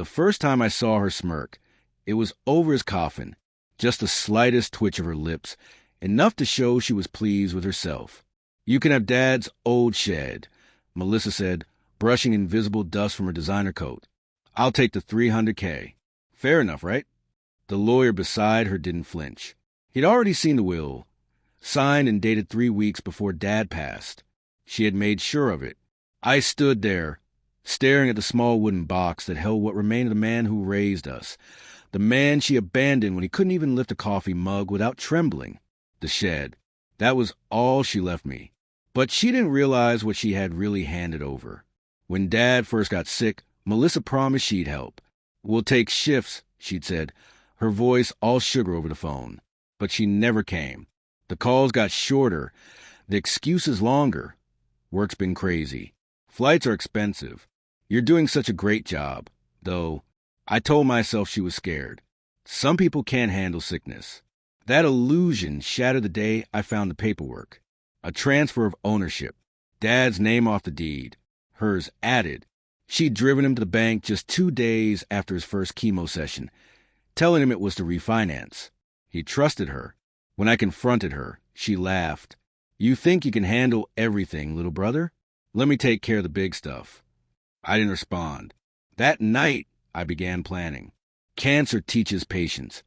The first time I saw her smirk, it was over his coffin, just the slightest twitch of her lips, enough to show she was pleased with herself. "You can have Dad's old shed," Melissa said, brushing invisible dust from her designer coat. "I'll take the $300K. Fair enough, right?" The lawyer beside her didn't flinch. He'd already seen the will, signed and dated 3 weeks before Dad passed. She had made sure of it. I stood there, staring at the small wooden box that held what remained of the man who raised us, the man she abandoned when he couldn't even lift a coffee mug without trembling. The shed. That was all she left me. But she didn't realize what she had really handed over. When Dad first got sick, Melissa promised she'd help. "We'll take shifts," she'd said, her voice all sugar over the phone. But she never came. The calls got shorter, the excuses longer. "Work's been crazy. Flights are expensive. You're doing such a great job." Though, I told myself she was scared. Some people can't handle sickness. That illusion shattered the day I found the paperwork. A transfer of ownership. Dad's name off the deed. Hers added. She'd driven him to the bank just 2 days after his first chemo session, telling him it was to refinance. He trusted her. When I confronted her, she laughed. "You think you can handle everything, little brother? Let me take care of the big stuff." I didn't respond. That night, I began planning. Cancer teaches patience.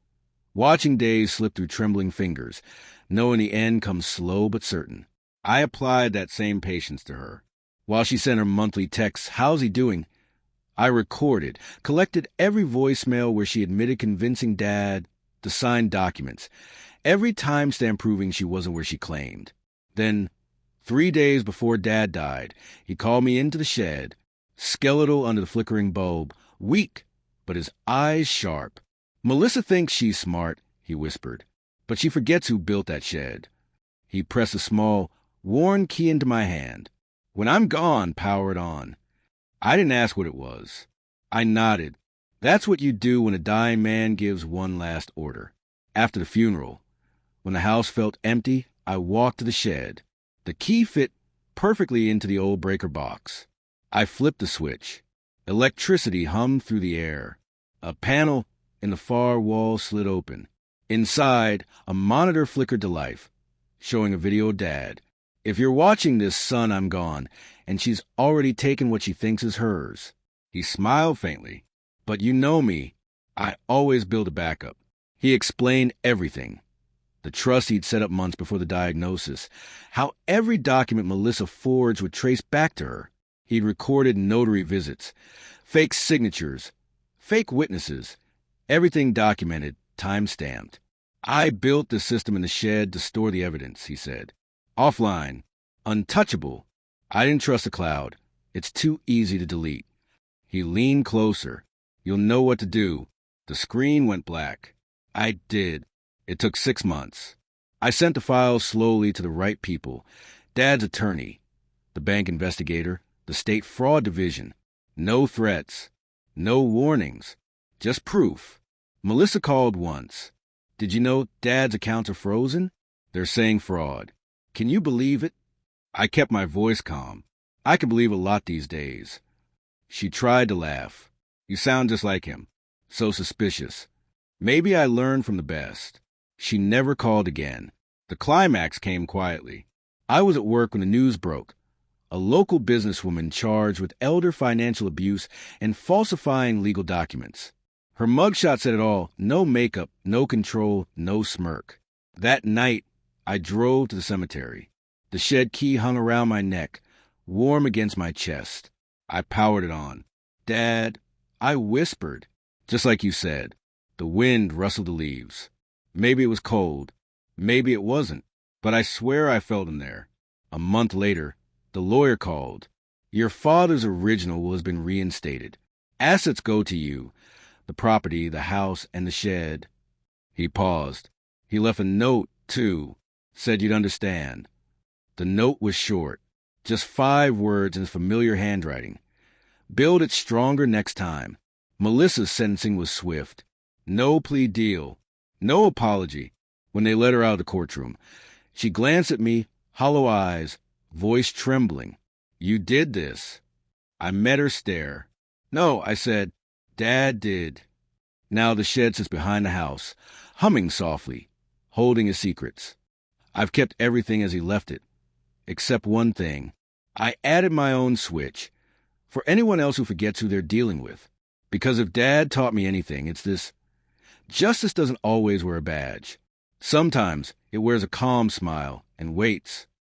Watching days slip through trembling fingers, knowing the end comes slow but certain. I applied that same patience to her. While she sent her monthly texts, "How's he doing?" I recorded, collected every voicemail where she admitted convincing Dad, the signed documents, every timestamp proving she wasn't where she claimed. Then, 3 days before Dad died, he called me into the shed, skeletal under the flickering bulb, weak, but his eyes sharp. "Melissa thinks she's smart," he whispered, "but she forgets who built that shed." He pressed a small, worn key into my hand. "When I'm gone, power it on." I didn't ask what it was. I nodded. That's what you do when a dying man gives one last order. After the funeral, when the house felt empty, I walked to the shed. The key fit perfectly into the old breaker box. I flipped the switch. Electricity hummed through the air. A panel in the far wall slid open. Inside, a monitor flickered to life, showing a video of Dad. "If you're watching this, son, I'm gone, and she's already taken what she thinks is hers." He smiled faintly. "But you know me. I always build a backup." He explained everything. The trust he'd set up months before the diagnosis. How every document Melissa forged would trace back to her. He'd recorded notary visits, fake signatures, fake witnesses. Everything documented, time-stamped. "I built the system in the shed to store the evidence," he said. "Offline. Untouchable. I didn't trust the cloud. It's too easy to delete." He leaned closer. "You'll know what to do." The screen went black. I did. It took 6 months. I sent the files slowly to the right people. Dad's attorney, the bank investigator, the state fraud division. No threats. No warnings. Just proof. Melissa called once. "Did you know Dad's accounts are frozen? They're saying fraud. Can you believe it?" I kept my voice calm. I can believe a lot these days. She tried to laugh. "You sound just like him. So suspicious." Maybe I learned from the best. She never called again. The climax came quietly. I was at work when the news broke. A local businesswoman charged with elder financial abuse and falsifying legal documents. Her mugshot said it all. No makeup, no control, no smirk. That night, I drove to the cemetery. The shed key hung around my neck, warm against my chest. I powered it on. "Dad," I whispered, just like you said. The wind rustled the leaves. Maybe it was cold. Maybe it wasn't. But I swear I felt him there. A month later, the lawyer called. "Your father's original will has been reinstated. Assets go to you. The property, the house, and the shed." He paused. He left a note, too. Said you'd understand. The note was short. Just 5 words in familiar handwriting. "Build it stronger next time." Melissa's sentencing was swift. No plea deal. No apology. When they let her out of the courtroom, she glanced at me, hollow eyes, voice trembling. "You did this." I met her stare. "No," I said. Dad did. Now the shed sits behind the house, humming softly, holding his secrets. I've kept everything as he left it, except one thing. I added my own switch, for anyone else who forgets who they're dealing with. Because if Dad taught me anything, it's this. Justice doesn't always wear a badge. Sometimes it wears a calm smile and waits.